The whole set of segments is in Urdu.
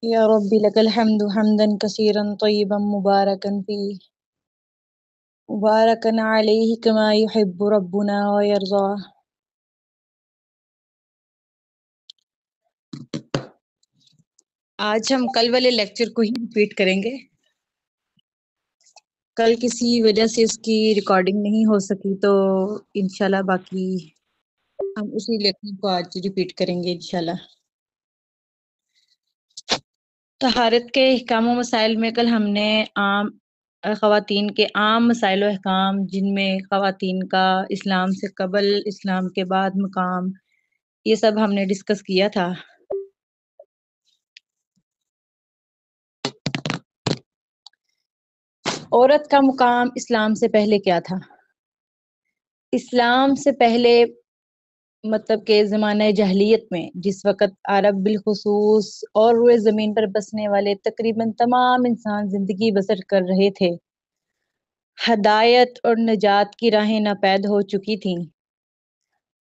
یا رب لک الحمد حمدا کثیرا طیبا مبارکا فیہ مبارکا علیہ کما یحب ربنا ویرضا۔ آج ہم کل والے لیکچر کو ہی ریپیٹ کریں گے۔ کل کسی وجہ سے اس کی ریکارڈنگ نہیں ہو سکی تو انشاءاللہ باقی ہم اسی لیکچر کو آج ریپیٹ کریں گے انشاءاللہ۔ طہارت کے احکام و مسائل میں کل ہم نے خواتین کے عام مسائل و احکام، جن میں خواتین کا اسلام سے قبل، اسلام کے بعد مقام، یہ سب ہم نے ڈسکس کیا تھا۔ عورت کا مقام اسلام سے پہلے کیا تھا؟ اسلام سے پہلے مطلب کہ زمانہ جاہلیت میں، جس وقت عرب بالخصوص اور روئے زمین پر بسنے والے تقریباً تمام انسان زندگی بسر کر رہے تھے، ہدایت اور نجات کی راہیں ناپید ہو چکی تھیں۔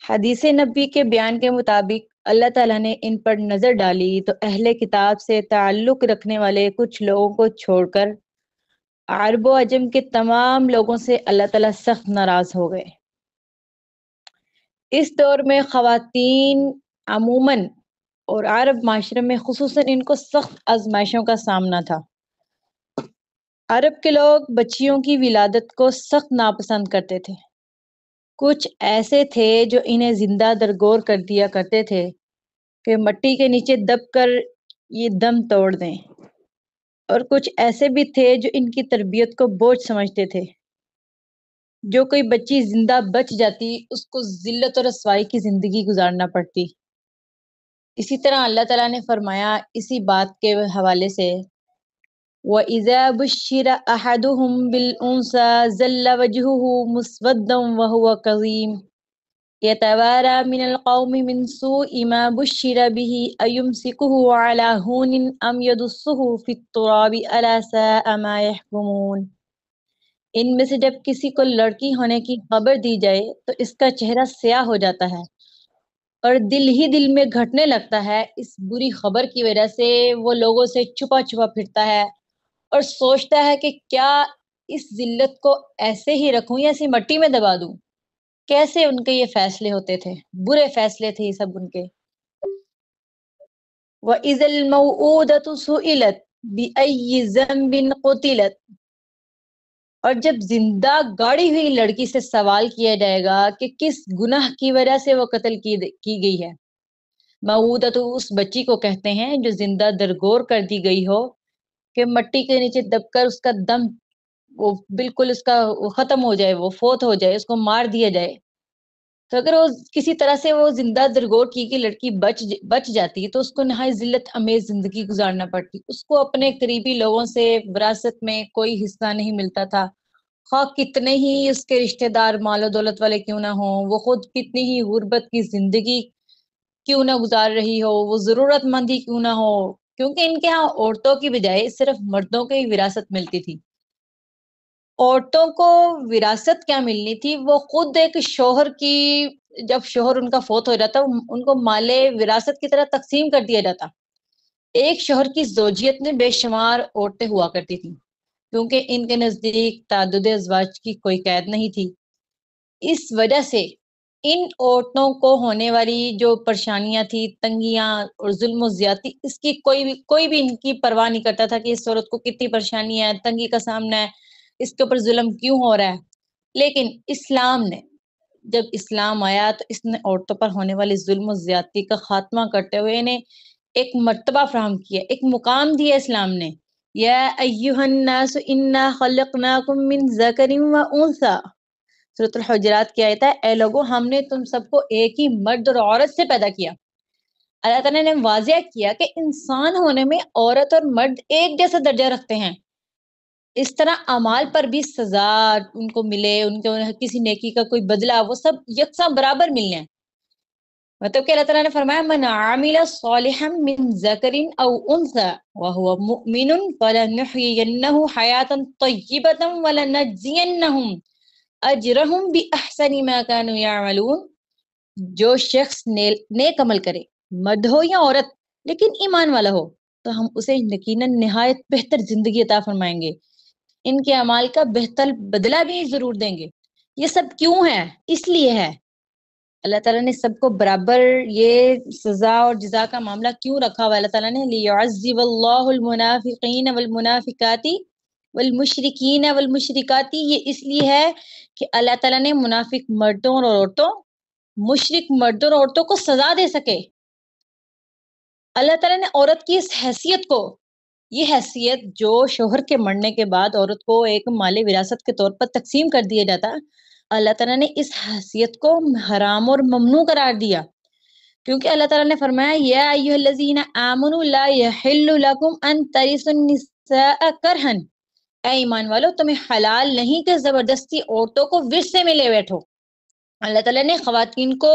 حدیث نبی کے بیان کے مطابق اللہ تعالیٰ نے ان پر نظر ڈالی تو اہل کتاب سے تعلق رکھنے والے کچھ لوگوں کو چھوڑ کر عرب و عجم کے تمام لوگوں سے اللہ تعالیٰ سخت ناراض ہو گئے۔ اس دور میں خواتین عموماً اور عرب معاشرے میں خصوصاً ان کو سخت آزمائشوں کا سامنا تھا۔ عرب کے لوگ بچیوں کی ولادت کو سخت ناپسند کرتے تھے۔ کچھ ایسے تھے جو انہیں زندہ درگور کر دیا کرتے تھے کہ مٹی کے نیچے دب کر یہ دم توڑ دیں، اور کچھ ایسے بھی تھے جو ان کی تربیت کو بوجھ سمجھتے تھے۔ جو کوئی بچی زندہ بچ جاتی اس کو ذلت اور رسوائی کی زندگی گزارنا پڑتی۔ اسی طرح اللہ تعالیٰ نے فرمایا اسی بات کے حوالے سے، وَإِذَا بُشِّرَ أَحَدُهُم بِالْأُنثَىٰ ظَلَّ وَجْهُهُ مُسْوَدًّا وَهُوَ كَظِيمٌ يَتَوَارَىٰ مِنَ الْقَوْمِ مِنْ سُوءِ مَا بُشِّرَ بِهِ أَيُمْسِكُهُ عَلَىٰ هُونٍ أَمْ يَدُسُّهُ فِي التُّرَابِ أَلَا سَاءَ مَا يَحْكُمُونَ۔ ان میں سے جب کسی کو لڑکی ہونے کی خبر دی جائے تو اس کا چہرہ سیاہ ہو جاتا ہے اور دل ہی دل میں گھٹنے لگتا ہے۔ اس بری خبر کی وجہ سے وہ لوگوں سے چھپا چھپا پھرتا ہے اور سوچتا ہے کہ کیا اس ذلت کو ایسے ہی رکھوں یا اسے مٹی میں دبا دوں۔ کیسے ان کے یہ فیصلے ہوتے تھے، برے فیصلے تھے یہ سب ان کے۔ وَإِذَا الْمَوْءُودَةُ سُئِلَتْ بِأَيِّ ذَنبٍ قُتِلَتْ، اور جب زندہ گاڑی ہوئی لڑکی سے سوال کیا جائے گا کہ کس گناہ کی وجہ سے وہ قتل کی گئی ہے۔ موعودہ تو اس بچی کو کہتے ہیں جو زندہ درگور کر دی گئی ہو، کہ مٹی کے نیچے دب کر اس کا دم وہ بالکل اس کا وہ ختم ہو جائے، وہ فوت ہو جائے، اس کو مار دیا جائے۔ تو اگر وہ کسی طرح سے وہ زندہ درگور کی لڑکی بچ جاتی تو اس کو نہایت ذلت امیز زندگی گزارنا پڑتی۔ اس کو اپنے قریبی لوگوں سے وراثت میں کوئی حصہ نہیں ملتا تھا، خواہ کتنے ہی اس کے رشتہ دار مال و دولت والے کیوں نہ ہوں، وہ خود کتنی ہی غربت کی زندگی کیوں نہ گزار رہی ہو، وہ ضرورت مند ہی کیوں نہ ہو، کیونکہ ان کے ہاں عورتوں کی بجائے صرف مردوں کو ہی وراثت ملتی تھی۔ عورتوں کو وراثت کیا ملنی تھی، وہ خود ایک شوہر کی، جب شوہر ان کا فوت ہو جاتا ان کو مال وراثت کی طرح تقسیم کر دیا جاتا۔ ایک شوہر کی زوجیت میں بے شمار عورتیں ہوا کرتی تھیں، کیونکہ ان کے نزدیک تعدد ازواج کی کوئی قید نہیں تھی۔ اس وجہ سے ان عورتوں کو ہونے والی جو پریشانیاں تھی، تنگیاں اور ظلم و زیادتی، اس کی کوئی بھی ان کی پرواہ نہیں کرتا تھا کہ اس عورت کو کتنی پریشانی ہے، تنگی کا سامنا ہے، اس کے اوپر ظلم کیوں ہو رہا ہے۔ لیکن اسلام نے، جب اسلام آیا تو اس نے عورتوں پر ہونے والی ظلم و زیادتی کا خاتمہ کرتے ہوئے انہیں ایک مرتبہ فراہم کیا، ایک مقام دیا اسلام نے۔ یا ایھا الناس انا خلقناکم من ذکر و انثی، سورۃ الحجرات کی آیت ہے، اے لوگو ہم نے تم سب کو ایک ہی مرد اور عورت سے پیدا کیا۔ اللہ تعالیٰ نے واضح کیا کہ انسان ہونے میں عورت اور مرد ایک جیسا درجہ رکھتے ہیں، اس طرح اعمال پر بھی سزا ان کو ملے، ان کو کسی نیکی کا کوئی بدلہ، وہ سب یکساں برابر ملنے ہیں۔ مطلب کہ اللہ تعالیٰ نے فرمایا من عامل صالحا من ذکر او انثی وهو مؤمن فلنحیینہ حیاتا طیبۃ ولنجزینہم اجرہم باحسن ما كانوا یعملون۔ جو شخص نیک عمل کرے، مرد ہو یا عورت، لیکن ایمان والا ہو، تو ہم اسے یقیناً نہایت بہتر زندگی عطا فرمائیں گے، ان کے اعمال کا بہتر بدلہ بھی ضرور دیں گے۔ یہ سب کیوں ہے؟ اس لیے ہے، اللہ تعالیٰ نے سب کو برابر یہ سزا اور جزا کا معاملہ کیوں رکھا ہوا؟ اللہ تعالیٰ نے لیعذب اللہ المنافقین والمنافقات والمشرکین والمشرکات، یہ اس لیے ہے کہ اللہ تعالیٰ نے منافق مردوں اور عورتوں، مشرک مردوں اور عورتوں کو سزا دے سکے۔ اللہ تعالیٰ نے عورت کی اس حیثیت کو، یہ حیثیت جو شوہر کے مرنے کے بعد عورت کو ایک مال وراثت کے طور پر تقسیم کر دیا جاتا، اللہ تعالیٰ نے اس حیثیت کو حرام اور ممنوع قرار دیا، کیونکہ اللہ تعالیٰ نے فرمایا یا ایھا الذین آمنوا لا یحل لکم ان ترثوا النساء کرہا، اے ایمان والو تمہیں حلال نہیں کہ زبردستی عورتوں کو ورثے میں لے بیٹھو۔ اللہ تعالیٰ نے خواتین کو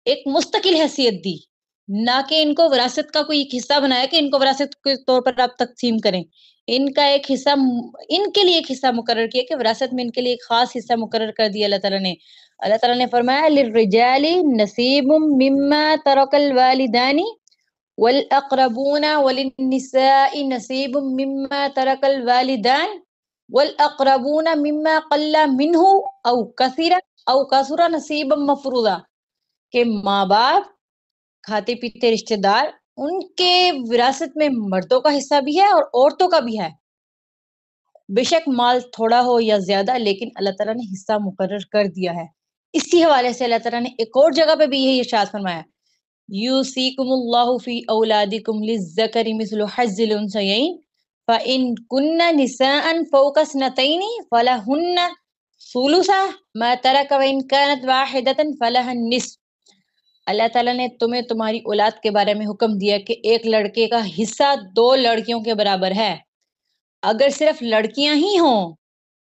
ایک مستقل حیثیت دی، نہ کہ ان کو وراثت کا کوئی ایک حصہ بنایا کہ ان کو وراثت کے طور پر آپ تقسیم کریں۔ ان کا ایک حصہ، ان کے لیے ایک حصہ مقرر کیا کہ وراثت میں ان کے لیے ایک خاص حصہ مقرر کر دیا اللہ تعالیٰ نے۔ اللہ تعالیٰ نے فرمایا للرجال نصیب مما ترک الوالدان والاقربون وللنساء نصیب مما ترک الوالدان والاقربون مما قل منه او کثر نصیبا مفروضا، کہ ماں باپ، کھاتے پیتے رشتہ دار، ان کے وراثت میں مردوں کا حصہ بھی ہے اور عورتوں کا بھی ہے، بے شک مال تھوڑا ہو یا زیادہ، لیکن اللہ تعالیٰ نے حصہ مقرر کر دیا ہے۔ اسی حوالے سے اللہ تعالیٰ نے ایک اور جگہ پہ بھی یہی ارشاد فرمایا یوصیکم اللہ فی اولادکم للذکر مثل حظ الانثیین فإن کن نساء فوق اثنتین فلہن ثلث ما ترک وإن كانت واحدة فلها النصف۔ اللہ تعالیٰ نے تمہیں تمہاری اولاد کے بارے میں حکم دیا کہ ایک لڑکے کا حصہ دو لڑکیوں کے برابر ہے، اگر صرف لڑکیاں ہی ہوں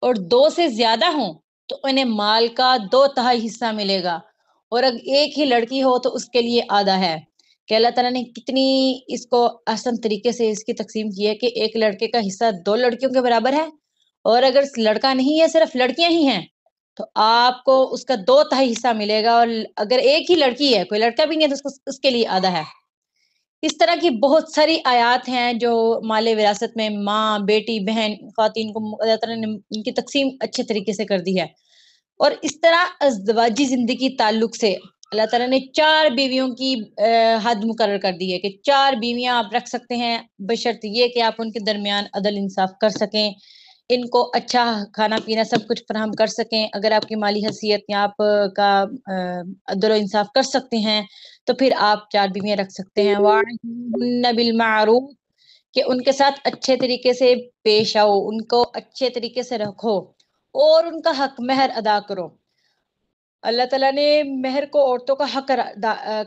اور دو سے زیادہ ہوں تو انہیں مال کا 2/3 حصہ ملے گا، اور اگر ایک ہی لڑکی ہو تو اس کے لیے آدھا ہے۔ کہ اللہ تعالیٰ نے کتنی اس کو آسان طریقے سے اس کی تقسیم کی ہے کہ ایک لڑکے کا حصہ 2 لڑکیوں کے برابر ہے، اور اگر لڑکا نہیں ہے صرف لڑکیاں ہی ہیں تو آپ کو اس کا 2/3 حصہ ملے گا، اور اگر ایک ہی لڑکی ہے، کوئی لڑکا بھی نہیں ہے تو اس کے لیے آدھا ہے۔ اس طرح کی بہت ساری آیات ہیں جو مال وراثت میں ماں، بیٹی، بہن، خواتین کو اللہ تعالیٰ نے ان کی تقسیم اچھے طریقے سے کر دی ہے۔ اور اس طرح ازدواجی زندگی تعلق سے اللہ تعالیٰ نے 4 بیویوں کی حد مقرر کر دی ہے کہ 4 بیویاں آپ رکھ سکتے ہیں، بشرط یہ کہ آپ ان کے درمیان عدل انصاف کر سکیں، ان کو اچھا کھانا پینا سب کچھ فراہم کر سکیں۔ اگر آپ کی مالی حیثیت یا آپ کا عدل و انصاف کر سکتے ہیں تو پھر آپ 4 بیویاں رکھ سکتے ہیں۔ وَاعْشِرُوهُنَّ بِالْمَعْرُوفِ، کہ ان کے ساتھ اچھے طریقے سے پیش آؤ، ان کو اچھے طریقے سے رکھو اور ان کا حق مہر ادا کرو۔ اللہ تعالیٰ نے مہر کو عورتوں کا حق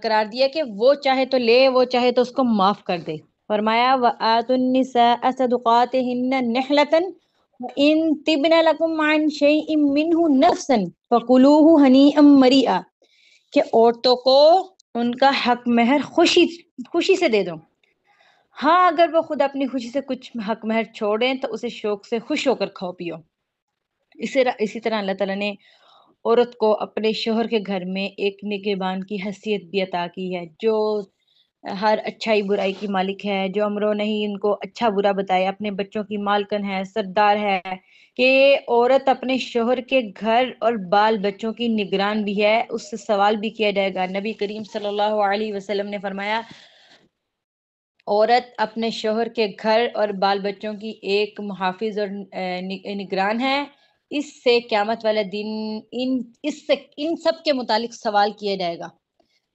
قرار دیا کہ وہ چاہے تو لے، وہ چاہے تو اس کو معاف کر دے۔ فرمایا وَآتُوا النِّسَاءَ صَدُقَاتِهِنَّ نِحْلَةً وَإِن طِبْنَ لَكُمْ عَنْ شَيْءٍ مِّنْهُ نَفْسًا فَكُلُوهُ هَنِيئًا مَرِيئًا، کہ عورتوں کو ان کا حق مہر خوشی سے دے دو، ہاں اگر وہ خود اپنی خوشی سے کچھ حق مہر چھوڑیں تو اسے شوق سے خوش ہو کر کھاؤ پیو۔ اسی طرح اللہ تعالیٰ نے عورت کو اپنے شوہر کے گھر میں ایک نگہبان کی حیثیت بھی عطا کی ہے، جو ہر اچھائی برائی کی مالک ہے، جو امر و نہی ان کو اچھا برا بتائے، اپنے بچوں کی مالکن ہے، سردار ہے، کہ عورت اپنے شوہر کے گھر اور بال بچوں کی نگران بھی ہے، اس سے سوال بھی کیا جائے گا۔ نبی کریم صلی اللہ علیہ وسلم نے فرمایا عورت اپنے شوہر کے گھر اور بال بچوں کی ایک محافظ اور نگران ہے، اس سے قیامت والے دن ان سب کے متعلق سوال کیا جائے گا۔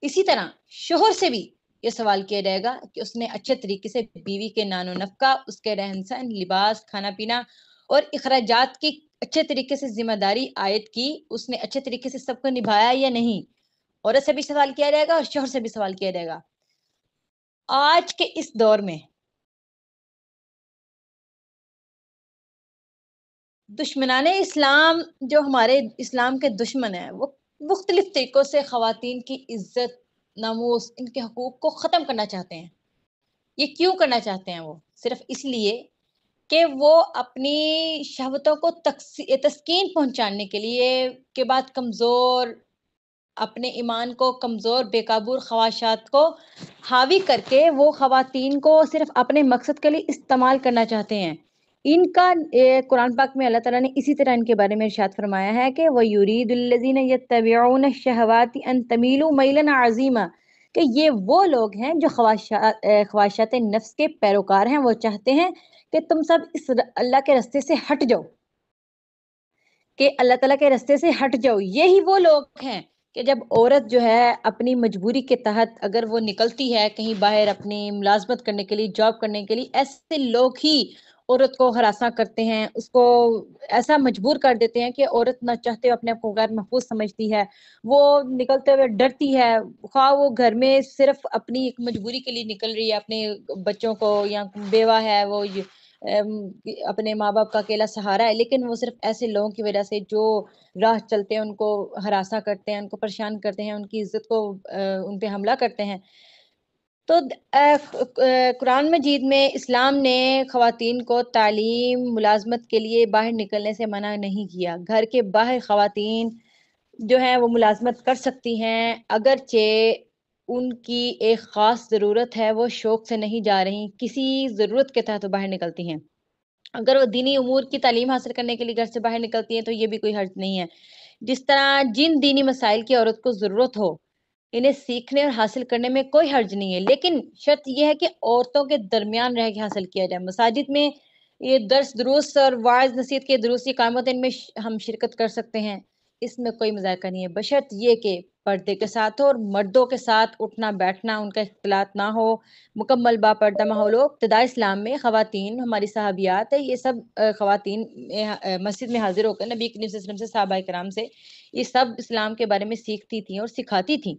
اسی طرح شوہر سے بھی یہ سوال کیا جائے گا کہ اس نے اچھے طریقے سے بیوی کے نان و نفقہ، اس کے رہن سہن، لباس، کھانا پینا اور اخراجات کی اچھے طریقے سے ذمہ داری عائد کی، اس نے اچھے طریقے سے سب کو نبھایا یا نہیں۔ عورت سے بھی سوال کیا جائے گا اور شوہر سے بھی سوال کیا جائے گا۔ آج کے اس دور میں دشمنان اسلام، جو ہمارے اسلام کے دشمن ہیں، وہ مختلف طریقوں سے خواتین کی عزت، ناموس، ان کے حقوق کو ختم کرنا چاہتے ہیں۔ یہ کیوں کرنا چاہتے ہیں؟ وہ صرف اس لیے کہ وہ اپنی شہوتوں کو تسکین پہنچانے کے لیے کے بعد کمزور اپنے ایمان کو کمزور بے قابو خواہشات کو حاوی کر کے وہ خواتین کو صرف اپنے مقصد کے لیے استعمال کرنا چاہتے ہیں. ان کا قرآن پاک میں اللہ تعالیٰ نے اسی طرح ان کے بارے میں ارشاد فرمایا ہے کہ وَيُرِيدُ الَّذِينَ يَتَّبِعُونَ الشَّهَوَاتِ أَن تَمِيلُوا مَيْلًا عَظِيمًا کہ یہ وہ لوگ ہیں جو خواہشات نفس کے پیروکار ہیں. وہ چاہتے ہیں کہ تم سب اس اللہ کے راستے سے ہٹ جاؤ، کہ اللہ تعالیٰ کے راستے سے ہٹ جاؤ. یہی وہ لوگ ہیں کہ جب عورت جو ہے اپنی مجبوری کے تحت اگر وہ نکلتی ہے کہیں باہر اپنی ملازمت کرنے کے لیے، جاب کرنے کے لیے، ایسے لوگ ہی عورت کو ہراساں کرتے ہیں، اس کو ایسا مجبور کر دیتے ہیں کہ عورت نہ چاہتے ہوئے اپنے آپ کو غیر محفوظ سمجھتی ہے، وہ نکلتے ہوئے ڈرتی ہے، خواہ وہ گھر میں صرف اپنی ایک مجبوری کے لیے نکل رہی ہے، اپنے بچوں کو، یا بیوہ ہے وہ اپنے ماں باپ کا اکیلا سہارا ہے، لیکن وہ صرف ایسے لوگوں کی وجہ سے جو راہ چلتے ہیں ان کو ہراساں کرتے ہیں، ان کو پریشان کرتے ہیں، ان کی عزت کو ان پہ حملہ کرتے ہیں. تو قرآن مجید میں اسلام نے خواتین کو تعلیم، ملازمت کے لیے باہر نکلنے سے منع نہیں کیا. گھر کے باہر خواتین جو ہیں وہ ملازمت کر سکتی ہیں، اگرچہ ان کی ایک خاص ضرورت ہے، وہ شوق سے نہیں جا رہی، کسی ضرورت کے تحت وہ باہر نکلتی ہیں. اگر وہ دینی امور کی تعلیم حاصل کرنے کے لیے گھر سے باہر نکلتی ہیں تو یہ بھی کوئی حرج نہیں ہے. جس طرح جن دینی مسائل کی عورت کو ضرورت ہو انہیں سیکھنے اور حاصل کرنے میں کوئی حرج نہیں ہے، لیکن شرط یہ ہے کہ عورتوں کے درمیان رہ کے حاصل کیا جائے. مساجد میں یہ درس دروس اور واعظ نصیحت کے دروس اقامت ان میں ہم شرکت کر سکتے ہیں، اس میں کوئی مذائقہ نہیں ہے، بشرط یہ کہ پردے کے ساتھ ہو اور مردوں کے ساتھ اٹھنا بیٹھنا ان کا اختلاط نہ ہو، مکمل باپردہ ماحول ہو. ابتدائی اسلام میں خواتین، ہماری صحابیات ہے، یہ سب خواتین مسجد میں حاضر ہو کر نبی کریم صلی اللہ علیہ وسلم سے، صحابہ کرام سے یہ سب اسلام کے بارے میں سیکھتی تھیں اور سکھاتی تھیں.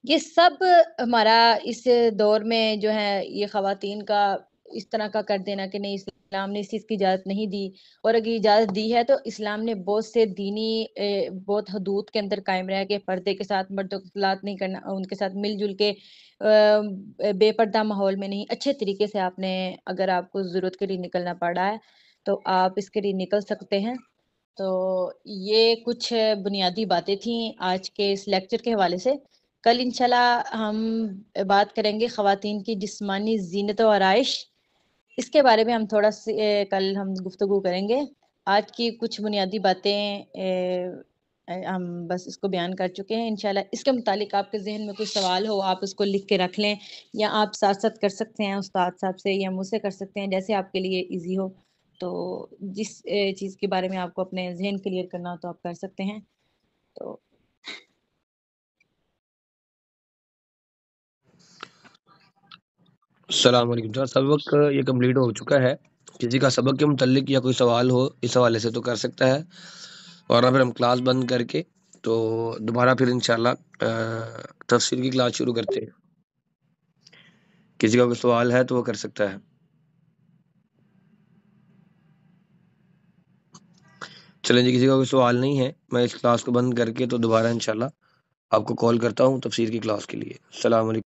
یہ سب ہمارا اس دور میں جو ہے یہ خواتین کا اس طرح کا کر دینا کہ نہیں اسلام نے اس چیز کی اجازت نہیں دی، اور اگر اجازت دی ہے تو اسلام نے بہت سے دینی بہت حدود کے اندر قائم رہ کے پردے کے ساتھ مردوں کو اختلاط نہیں کرنا، ان کے ساتھ مل جل کے بے پردہ ماحول میں نہیں، اچھے طریقے سے آپ نے، اگر آپ کو ضرورت کے لیے نکلنا پڑ رہا ہے تو آپ اس کے لیے نکل سکتے ہیں. تو یہ کچھ بنیادی باتیں تھیں آج کے اس لیکچر کے حوالے سے. کل انشاءاللہ ہم بات کریں گے خواتین کی جسمانی زینت و آرائش، اس کے بارے میں ہم تھوڑا کل ہم گفتگو کریں گے. آج کی کچھ بنیادی باتیں ہم بس اس کو بیان کر چکے ہیں. انشاءاللہ اس کے متعلق آپ کے ذہن میں کوئی سوال ہو آپ اس کو لکھ کے رکھ لیں، یا آپ ساتھ ساتھ کر سکتے ہیں استاد صاحب سے یا مجھ سے کر سکتے ہیں، جیسے آپ کے لیے ایزی ہو. تو جس چیز کے بارے میں آپ کو اپنے ذہن کلیئر کرنا ہو تو آپ کر سکتے ہیں. تو السلام علیکم سر، سبق یہ کمپلیٹ ہو چکا ہے. کسی کا سبق کے متعلق یا کوئی سوال ہو اس حوالے سے تو کر سکتا ہے، ورنہ پھر ہم کلاس بند کر کے تو دوبارہ پھر انشاءاللہ تفسیر کی کلاس شروع کرتے ہیں. کسی کا کوئی سوال ہے تو وہ کر سکتا ہے. چلیں جی، کسی کا کوئی سوال نہیں ہے، میں اس کلاس کو بند کر کے تو دوبارہ انشاءاللہ آپ کو کال کرتا ہوں تفسیر کی کلاس کے لیے. السلام علیکم.